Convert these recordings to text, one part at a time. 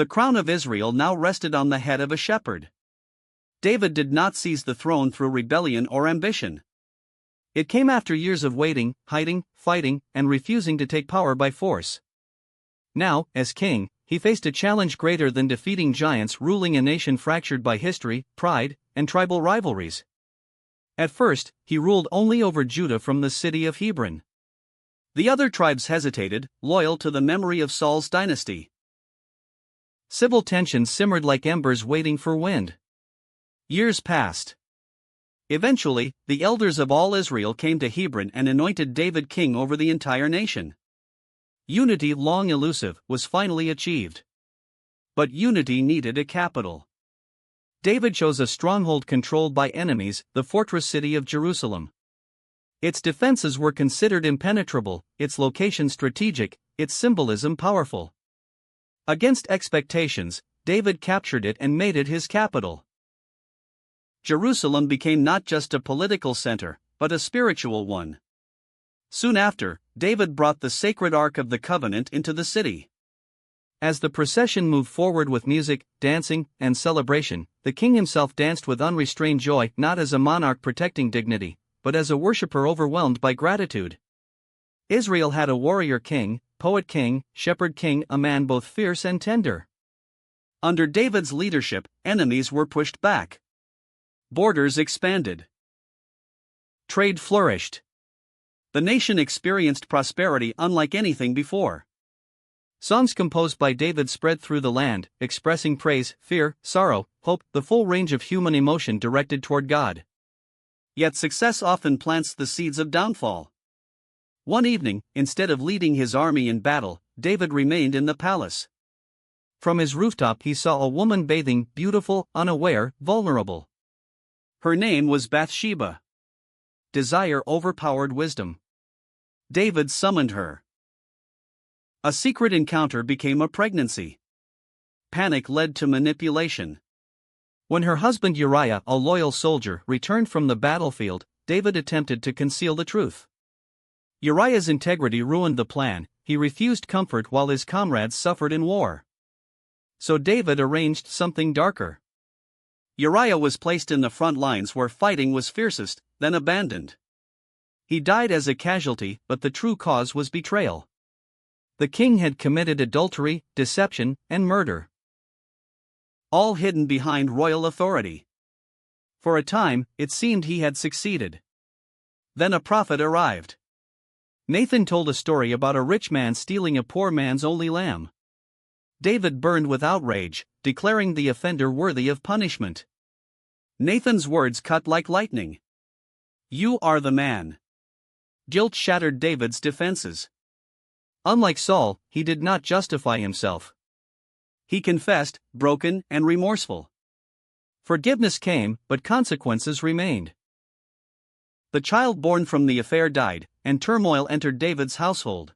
The crown of Israel now rested on the head of a shepherd. David did not seize the throne through rebellion or ambition. It came after years of waiting, hiding, fighting, and refusing to take power by force. Now, as king, he faced a challenge greater than defeating giants ruling a nation fractured by history, pride, and tribal rivalries. At first, he ruled only over Judah from the city of Hebron. The other tribes hesitated, loyal to the memory of Saul's dynasty. Civil tensions simmered like embers waiting for wind. Years passed. Eventually, the elders of all Israel came to Hebron and anointed David king over the entire nation. Unity, long elusive, was finally achieved. But unity needed a capital. David chose a stronghold controlled by enemies, the fortress city of Jerusalem. Its defenses were considered impenetrable, its location strategic, its symbolism powerful. Against expectations, David captured it and made it his capital. Jerusalem became not just a political center, but a spiritual one. Soon after, David brought the sacred Ark of the Covenant into the city. As the procession moved forward with music, dancing, and celebration, the king himself danced with unrestrained joy, not as a monarch protecting dignity, but as a worshipper overwhelmed by gratitude. Israel had a warrior king, poet king, shepherd king, a man both fierce and tender. Under David's leadership, enemies were pushed back. Borders expanded. Trade flourished. The nation experienced prosperity unlike anything before. Songs composed by David spread through the land, expressing praise, fear, sorrow, hope, the full range of human emotion directed toward God. Yet success often plants the seeds of downfall. One evening, instead of leading his army in battle, David remained in the palace. From his rooftop he saw a woman bathing, beautiful, unaware, vulnerable. Her name was Bathsheba. Desire overpowered wisdom. David summoned her. A secret encounter became a pregnancy. Panic led to manipulation. When her husband Uriah, a loyal soldier, returned from the battlefield, David attempted to conceal the truth. Uriah's integrity ruined the plan. He refused comfort while his comrades suffered in war. So David arranged something darker. Uriah was placed in the front lines where fighting was fiercest, then abandoned. He died as a casualty, but the true cause was betrayal. The king had committed adultery, deception, and murder. All hidden behind royal authority. For a time, it seemed he had succeeded. Then a prophet arrived. Nathan told a story about a rich man stealing a poor man's only lamb. David burned with outrage, declaring the offender worthy of punishment. Nathan's words cut like lightning. "You are the man." Guilt shattered David's defenses. Unlike Saul, he did not justify himself. He confessed, broken and remorseful. Forgiveness came, but consequences remained. The child born from the affair died, and turmoil entered David's household.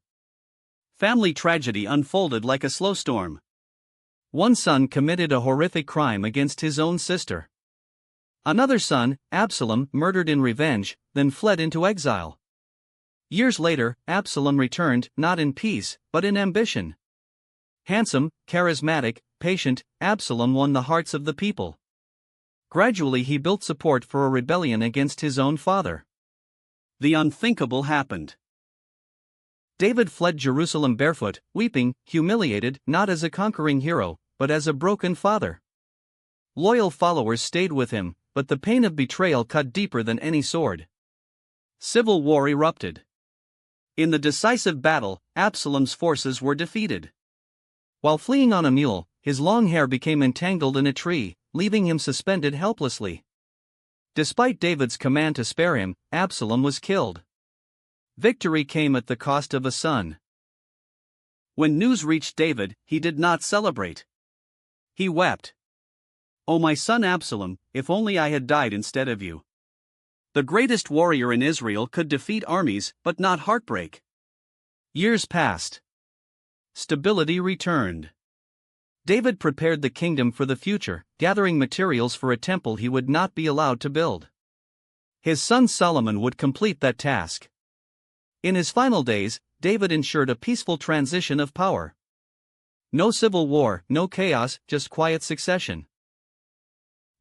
Family tragedy unfolded like a slow storm. One son committed a horrific crime against his own sister. Another son, Absalom, murdered in revenge, then fled into exile. Years later, Absalom returned, not in peace, but in ambition. Handsome, charismatic, patient, Absalom won the hearts of the people. Gradually he built support for a rebellion against his own father. The unthinkable happened. David fled Jerusalem barefoot, weeping, humiliated, not as a conquering hero, but as a broken father. Loyal followers stayed with him, but the pain of betrayal cut deeper than any sword. Civil war erupted. In the decisive battle, Absalom's forces were defeated. While fleeing on a mule, his long hair became entangled in a tree, leaving him suspended helplessly. Despite David's command to spare him, Absalom was killed. Victory came at the cost of a son. When news reached David, he did not celebrate. He wept. "Oh, my son Absalom, if only I had died instead of you." The greatest warrior in Israel could defeat armies, but not heartbreak. Years passed. Stability returned. David prepared the kingdom for the future, gathering materials for a temple he would not be allowed to build. His son Solomon would complete that task. In his final days, David ensured a peaceful transition of power. No civil war, no chaos, just quiet succession.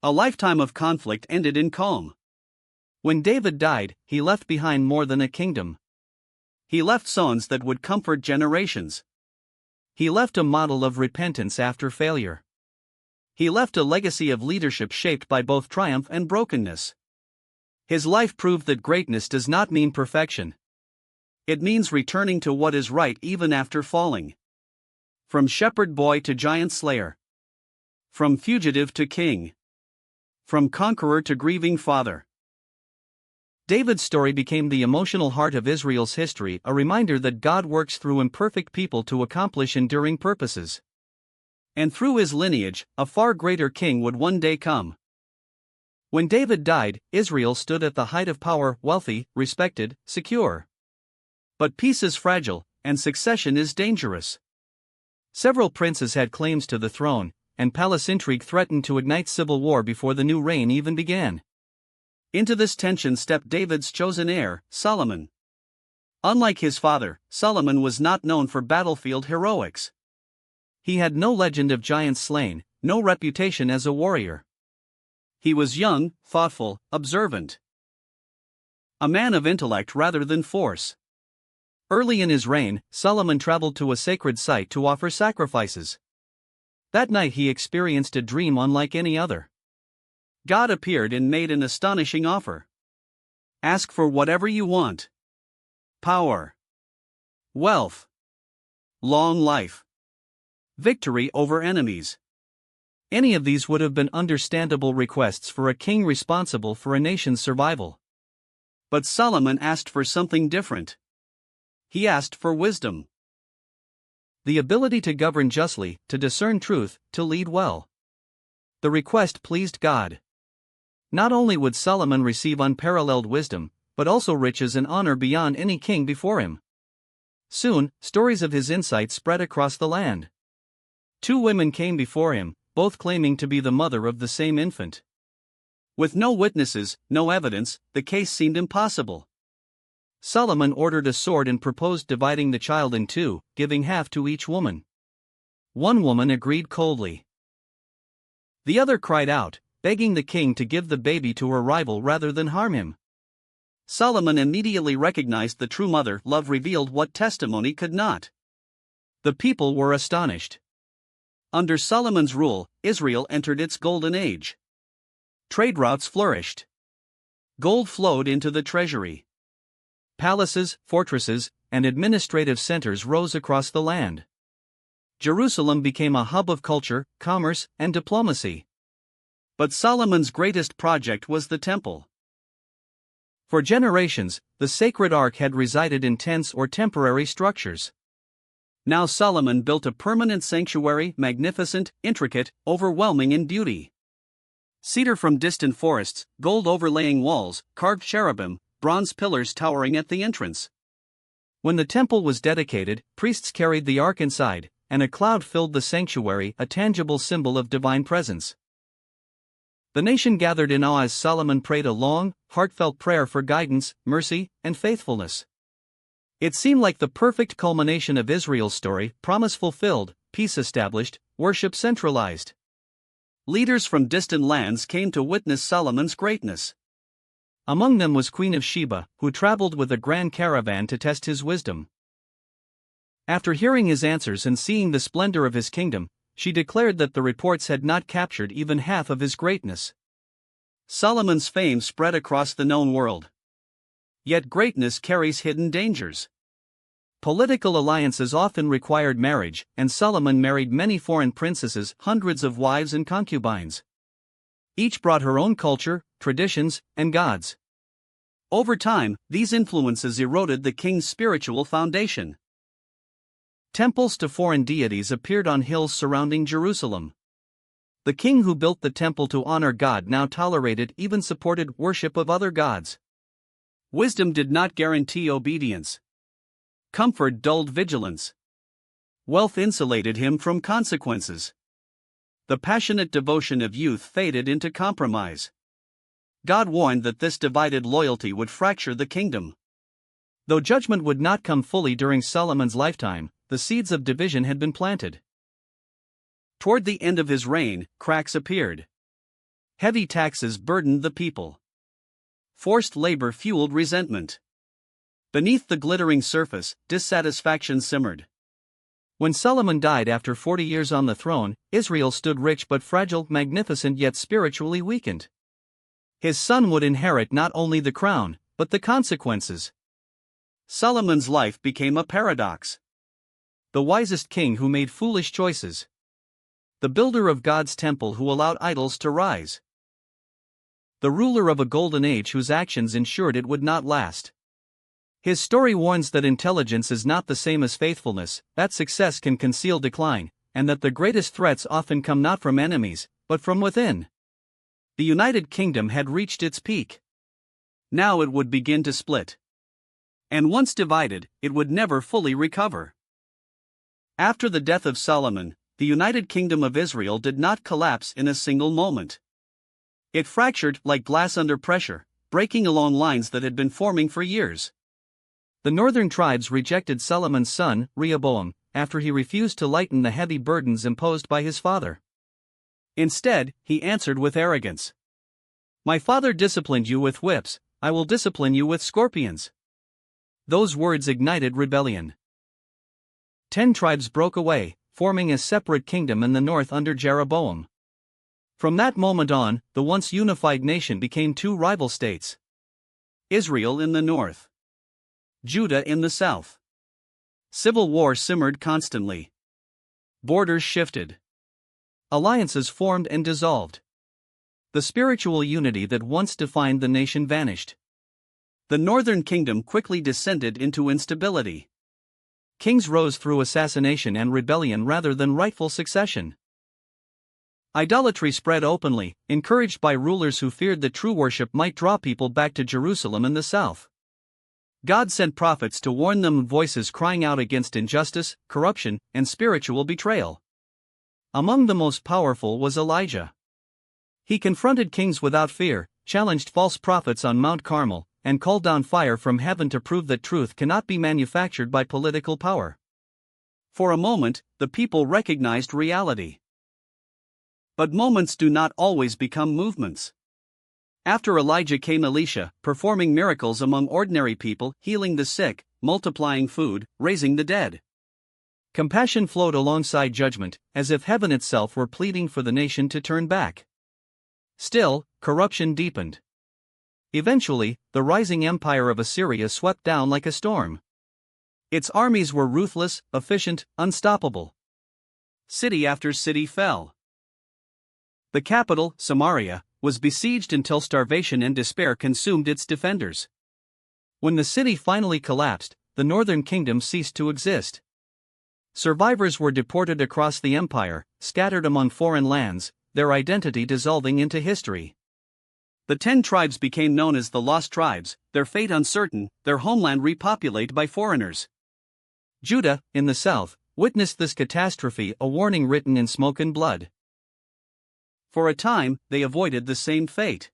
A lifetime of conflict ended in calm. When David died, he left behind more than a kingdom. He left sons that would comfort generations. He left a model of repentance after failure. He left a legacy of leadership shaped by both triumph and brokenness. His life proved that greatness does not mean perfection. It means returning to what is right even after falling. From shepherd boy to giant slayer. From fugitive to king. From conqueror to grieving father. David's story became the emotional heart of Israel's history, a reminder that God works through imperfect people to accomplish enduring purposes. And through his lineage, a far greater king would one day come. When David died, Israel stood at the height of power, wealthy, respected, secure. But peace is fragile, and succession is dangerous. Several princes had claims to the throne, and palace intrigue threatened to ignite civil war before the new reign even began. Into this tension stepped David's chosen heir, Solomon. Unlike his father, Solomon was not known for battlefield heroics. He had no legend of giants slain, no reputation as a warrior. He was young, thoughtful, observant. A man of intellect rather than force. Early in his reign, Solomon traveled to a sacred site to offer sacrifices. That night he experienced a dream unlike any other. God appeared and made an astonishing offer. Ask for whatever you want. Power. Wealth. Long life. Victory over enemies. Any of these would have been understandable requests for a king responsible for a nation's survival. But Solomon asked for something different. He asked for wisdom. The ability to govern justly, to discern truth, to lead well. The request pleased God. Not only would Solomon receive unparalleled wisdom, but also riches and honor beyond any king before him. Soon, stories of his insight spread across the land. 2 women came before him, both claiming to be the mother of the same infant. With no witnesses, no evidence, the case seemed impossible. Solomon ordered a sword and proposed dividing the child in 2, giving half to each woman. One woman agreed coldly. The other cried out, begging the king to give the baby to her rival rather than harm him. Solomon immediately recognized the true mother. Love revealed what testimony could not. The people were astonished. Under Solomon's rule, Israel entered its golden age. Trade routes flourished. Gold flowed into the treasury. Palaces, fortresses, and administrative centers rose across the land. Jerusalem became a hub of culture, commerce, and diplomacy. But Solomon's greatest project was the temple. For generations, the sacred ark had resided in tents or temporary structures. Now Solomon built a permanent sanctuary, magnificent, intricate, overwhelming in beauty. Cedar from distant forests, gold overlaying walls, carved cherubim, bronze pillars towering at the entrance. When the temple was dedicated, priests carried the ark inside, and a cloud filled the sanctuary, a tangible symbol of divine presence. The nation gathered in awe as Solomon prayed a long, heartfelt prayer for guidance, mercy, and faithfulness. It seemed like the perfect culmination of Israel's story, promise fulfilled, peace established, worship centralized. Leaders from distant lands came to witness Solomon's greatness. Among them was Queen of Sheba, who traveled with a grand caravan to test his wisdom. After hearing his answers and seeing the splendor of his kingdom, she declared that the reports had not captured even half of his greatness. Solomon's fame spread across the known world. Yet greatness carries hidden dangers. Political alliances often required marriage, and Solomon married many foreign princesses, hundreds of wives and concubines. Each brought her own culture, traditions, and gods. Over time, these influences eroded the king's spiritual foundation. Temples to foreign deities appeared on hills surrounding Jerusalem. The king who built the temple to honor God now tolerated, even supported, worship of other gods. Wisdom did not guarantee obedience. Comfort dulled vigilance. Wealth insulated him from consequences. The passionate devotion of youth faded into compromise. God warned that this divided loyalty would fracture the kingdom. Though judgment would not come fully during Solomon's lifetime, the seeds of division had been planted. Toward the end of his reign, cracks appeared. Heavy taxes burdened the people. Forced labor fueled resentment. Beneath the glittering surface, dissatisfaction simmered. When Solomon died after 40 years on the throne, Israel stood rich but fragile, magnificent yet spiritually weakened. His son would inherit not only the crown, but the consequences. Solomon's life became a paradox. The wisest king who made foolish choices. The builder of God's temple who allowed idols to rise. The ruler of a golden age whose actions ensured it would not last. His story warns that intelligence is not the same as faithfulness, that success can conceal decline, and that the greatest threats often come not from enemies, but from within. The United Kingdom had reached its peak. Now it would begin to split. And once divided, it would never fully recover. After the death of Solomon, the United Kingdom of Israel did not collapse in a single moment. It fractured like glass under pressure, breaking along lines that had been forming for years. The northern tribes rejected Solomon's son, Rehoboam, after he refused to lighten the heavy burdens imposed by his father. Instead, he answered with arrogance. "My father disciplined you with whips, I will discipline you with scorpions." Those words ignited rebellion. 10 tribes broke away, forming a separate kingdom in the north under Jeroboam. From that moment on, the once unified nation became 2 rival states. Israel in the north. Judah in the south. Civil war simmered constantly. Borders shifted. Alliances formed and dissolved. The spiritual unity that once defined the nation vanished. The northern kingdom quickly descended into instability. Kings rose through assassination and rebellion rather than rightful succession. Idolatry spread openly, encouraged by rulers who feared that true worship might draw people back to Jerusalem in the south. God sent prophets to warn them, voices crying out against injustice, corruption, and spiritual betrayal. Among the most powerful was Elijah. He confronted kings without fear, challenged false prophets on Mount Carmel, and called down fire from heaven to prove that truth cannot be manufactured by political power. For a moment, the people recognized reality. But moments do not always become movements. After Elijah came Elisha, performing miracles among ordinary people, healing the sick, multiplying food, raising the dead. Compassion flowed alongside judgment, as if heaven itself were pleading for the nation to turn back. Still, corruption deepened. Eventually, the rising empire of Assyria swept down like a storm. Its armies were ruthless, efficient, unstoppable. City after city fell. The capital, Samaria, was besieged until starvation and despair consumed its defenders. When the city finally collapsed, the northern kingdom ceased to exist. Survivors were deported across the empire, scattered among foreign lands, their identity dissolving into history. The 10 tribes became known as the Lost Tribes, their fate uncertain, their homeland repopulated by foreigners. Judah, in the south, witnessed this catastrophe, a warning written in smoke and blood. For a time, they avoided the same fate.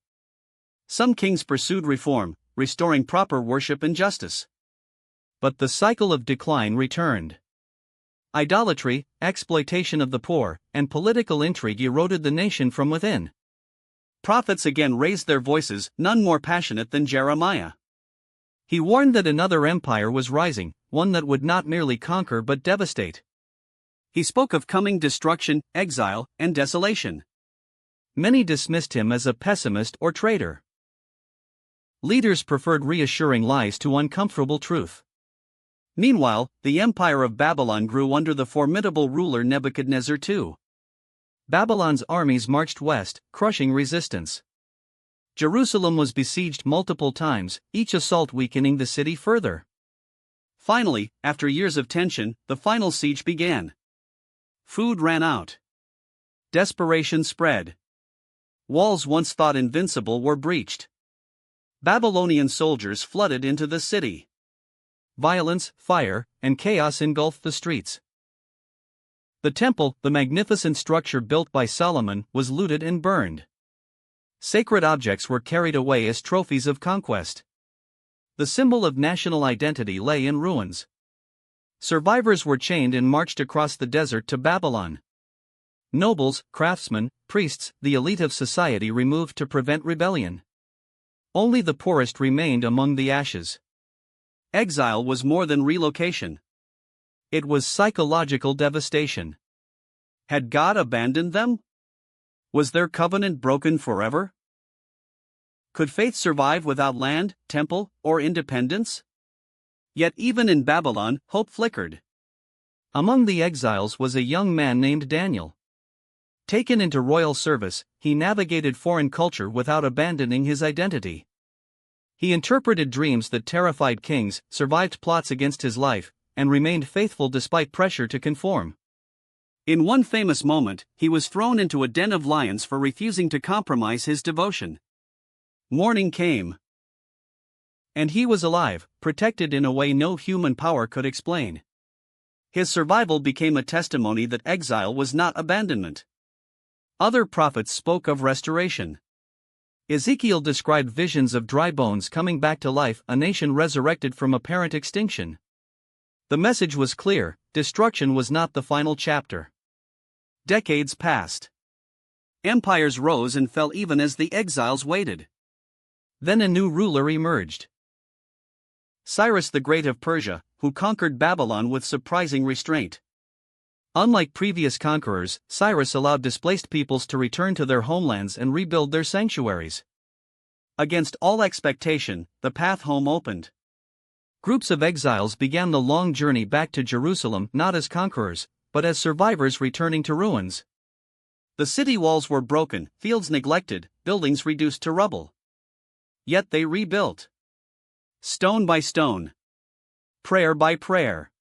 Some kings pursued reform, restoring proper worship and justice. But the cycle of decline returned. Idolatry, exploitation of the poor, and political intrigue eroded the nation from within. Prophets again raised their voices, none more passionate than Jeremiah. He warned that another empire was rising, one that would not merely conquer but devastate. He spoke of coming destruction, exile, and desolation. Many dismissed him as a pessimist or traitor. Leaders preferred reassuring lies to uncomfortable truth. Meanwhile, the empire of Babylon grew under the formidable ruler Nebuchadnezzar II. Babylon's armies marched west, crushing resistance. Jerusalem was besieged multiple times, each assault weakening the city further. Finally, after years of tension, the final siege began. Food ran out. Desperation spread. Walls once thought invincible were breached. Babylonian soldiers flooded into the city. Violence, fire, and chaos engulfed the streets. The temple, the magnificent structure built by Solomon, was looted and burned. Sacred objects were carried away as trophies of conquest. The symbol of national identity lay in ruins. Survivors were chained and marched across the desert to Babylon. Nobles, craftsmen, priests, the elite of society removed to prevent rebellion. Only the poorest remained among the ashes. Exile was more than relocation. It was psychological devastation. Had God abandoned them? Was their covenant broken forever? Could faith survive without land, temple, or independence? Yet even in Babylon, hope flickered. Among the exiles was a young man named Daniel. Taken into royal service, he navigated foreign culture without abandoning his identity. He interpreted dreams that terrified kings, survived plots against his life, and remained faithful despite pressure to conform. In one famous moment, he was thrown into a den of lions for refusing to compromise his devotion. Morning came, and he was alive, protected in a way no human power could explain. His survival became a testimony that exile was not abandonment. Other prophets spoke of restoration. Ezekiel described visions of dry bones coming back to life, a nation resurrected from apparent extinction. The message was clear: destruction was not the final chapter. Decades passed. Empires rose and fell even as the exiles waited. Then a new ruler emerged. Cyrus the Great of Persia, who conquered Babylon with surprising restraint. Unlike previous conquerors, Cyrus allowed displaced peoples to return to their homelands and rebuild their sanctuaries. Against all expectation, the path home opened. Groups of exiles began the long journey back to Jerusalem not as conquerors, but as survivors returning to ruins. The city walls were broken, fields neglected, buildings reduced to rubble. Yet they rebuilt. Stone by stone. Prayer by prayer.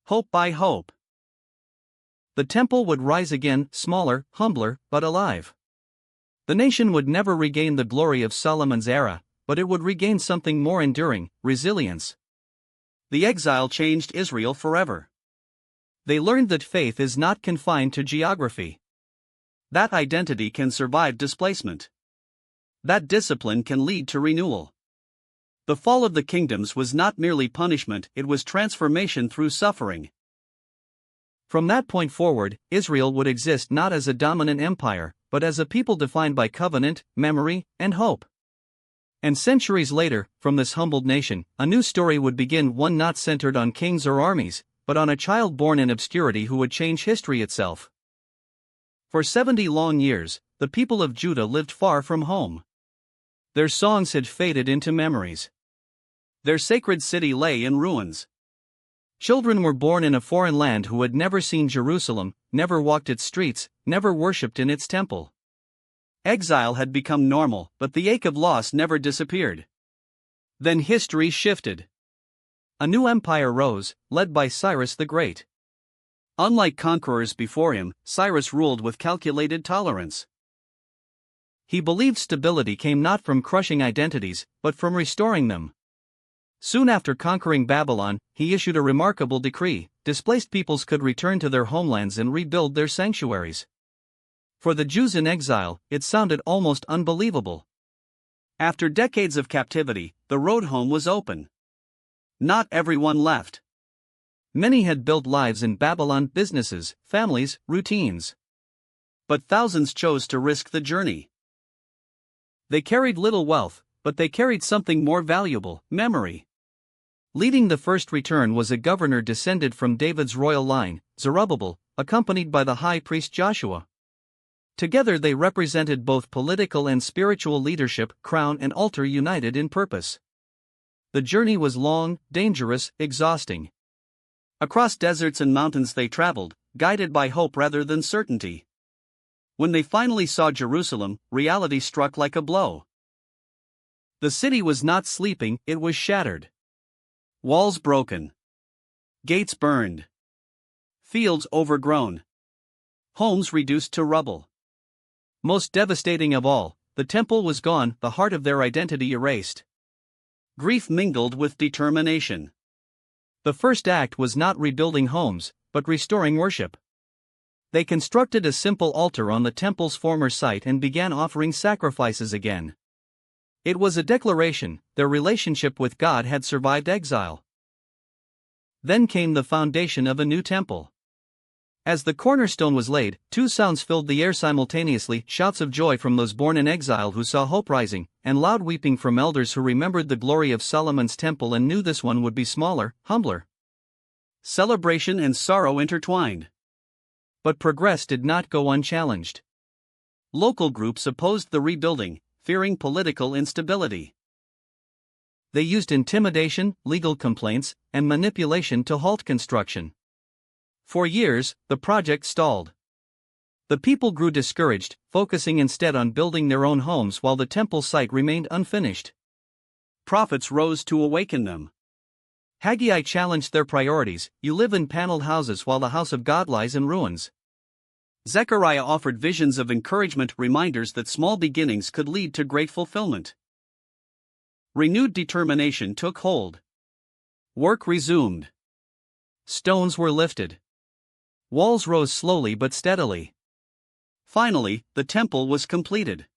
Hope by hope. The temple would rise again, smaller, humbler, but alive. The nation would never regain the glory of Solomon's era, but it would regain something more enduring: resilience. The exile changed Israel forever. They learned that faith is not confined to geography. That identity can survive displacement. That discipline can lead to renewal. The fall of the kingdoms was not merely punishment, it was transformation through suffering. From that point forward, Israel would exist not as a dominant empire, but as a people defined by covenant, memory, and hope. And centuries later, from this humbled nation, a new story would begin, one not centered on kings or armies, but on a child born in obscurity who would change history itself. For 70 long years, the people of Judah lived far from home. Their songs had faded into memories. Their sacred city lay in ruins. Children were born in a foreign land who had never seen Jerusalem, never walked its streets, never worshipped in its temple. Exile had become normal, but the ache of loss never disappeared. Then history shifted. A new empire rose, led by Cyrus the Great. Unlike conquerors before him, Cyrus ruled with calculated tolerance. He believed stability came not from crushing identities, but from restoring them. Soon after conquering Babylon, he issued a remarkable decree: displaced peoples could return to their homelands and rebuild their sanctuaries. For the Jews in exile, it sounded almost unbelievable. After decades of captivity, the road home was open. Not everyone left. Many had built lives in Babylon: businesses, families, routines. But thousands chose to risk the journey. They carried little wealth, but they carried something more valuable: memory. Leading the first return was a governor descended from David's royal line, Zerubbabel, accompanied by the high priest Joshua. Together they represented both political and spiritual leadership, crown and altar united in purpose. The journey was long, dangerous, exhausting. Across deserts and mountains they traveled, guided by hope rather than certainty. When they finally saw Jerusalem, reality struck like a blow. The city was not sleeping, it was shattered. Walls broken. Gates burned. Fields overgrown. Homes reduced to rubble. Most devastating of all, the temple was gone, the heart of their identity erased. Grief mingled with determination. The first act was not rebuilding homes, but restoring worship. They constructed a simple altar on the temple's former site and began offering sacrifices again. It was a declaration: their relationship with God had survived exile. Then came the foundation of a new temple. As the cornerstone was laid, two sounds filled the air simultaneously: shouts of joy from those born in exile who saw hope rising, and loud weeping from elders who remembered the glory of Solomon's temple and knew this one would be smaller, humbler. Celebration and sorrow intertwined. But progress did not go unchallenged. Local groups opposed the rebuilding, fearing political instability. They used intimidation, legal complaints, and manipulation to halt construction. For years, the project stalled. The people grew discouraged, focusing instead on building their own homes while the temple site remained unfinished. Prophets rose to awaken them. Haggai challenged their priorities: you live in paneled houses while the house of God lies in ruins. Zechariah offered visions of encouragement, reminders that small beginnings could lead to great fulfillment. Renewed determination took hold. Work resumed. Stones were lifted. Walls rose slowly but steadily. Finally, the temple was completed.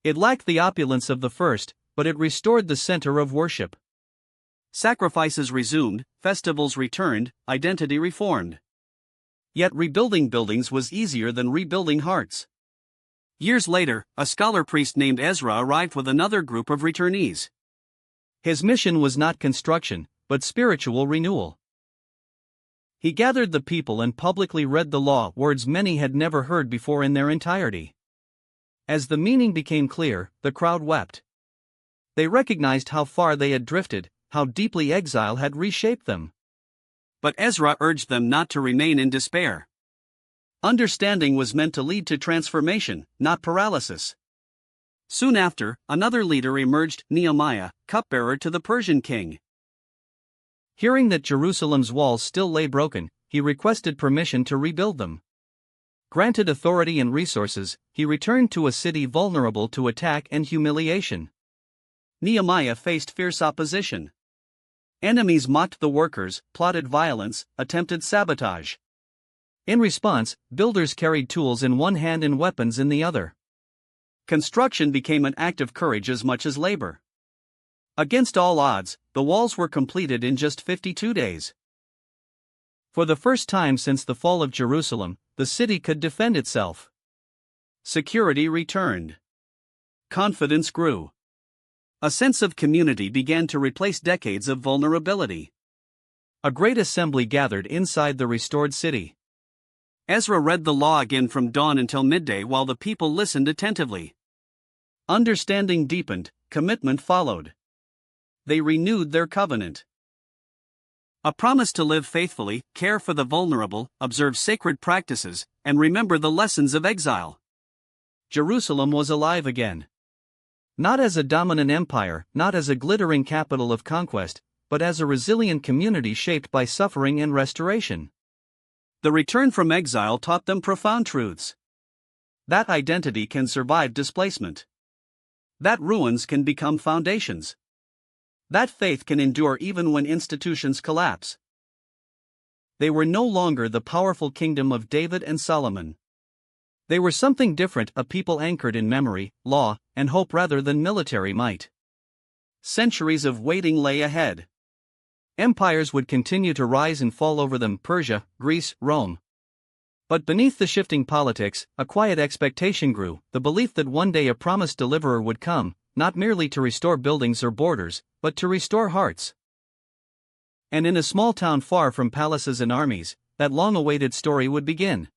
It lacked the opulence of the first, but it restored the center of worship. Sacrifices resumed, festivals returned, identity reformed. Yet rebuilding buildings was easier than rebuilding hearts. Years later, a scholar priest named Ezra arrived with another group of returnees. His mission was not construction, but spiritual renewal. He gathered the people and publicly read the law, words many had never heard before in their entirety. As the meaning became clear, the crowd wept. They recognized how far they had drifted, how deeply exile had reshaped them. But Ezra urged them not to remain in despair. Understanding was meant to lead to transformation, not paralysis. Soon after, another leader emerged, Nehemiah, cupbearer to the Persian king. Hearing that Jerusalem's walls still lay broken, he requested permission to rebuild them. Granted authority and resources, he returned to a city vulnerable to attack and humiliation. Nehemiah faced fierce opposition. Enemies mocked the workers, plotted violence, attempted sabotage. In response, builders carried tools in one hand and weapons in the other. Construction became an act of courage as much as labor. Against all odds, the walls were completed in just 52 days. For the first time since the fall of Jerusalem, the city could defend itself. Security returned. Confidence grew. A sense of community began to replace decades of vulnerability. A great assembly gathered inside the restored city. Ezra read the law again from dawn until midday while the people listened attentively. Understanding deepened, commitment followed. They renewed their covenant. A promise to live faithfully, care for the vulnerable, observe sacred practices, and remember the lessons of exile. Jerusalem was alive again. Not as a dominant empire, not as a glittering capital of conquest, but as a resilient community shaped by suffering and restoration. The return from exile taught them profound truths. That identity can survive displacement. That ruins can become foundations. That faith can endure even when institutions collapse. They were no longer the powerful kingdom of David and Solomon. They were something different, a people anchored in memory, law, and hope rather than military might. Centuries of waiting lay ahead. Empires would continue to rise and fall over them: Persia, Greece, Rome. But beneath the shifting politics, a quiet expectation grew, the belief that one day a promised deliverer would come, not merely to restore buildings or borders, but to restore hearts. And in a small town far from palaces and armies, that long-awaited story would begin.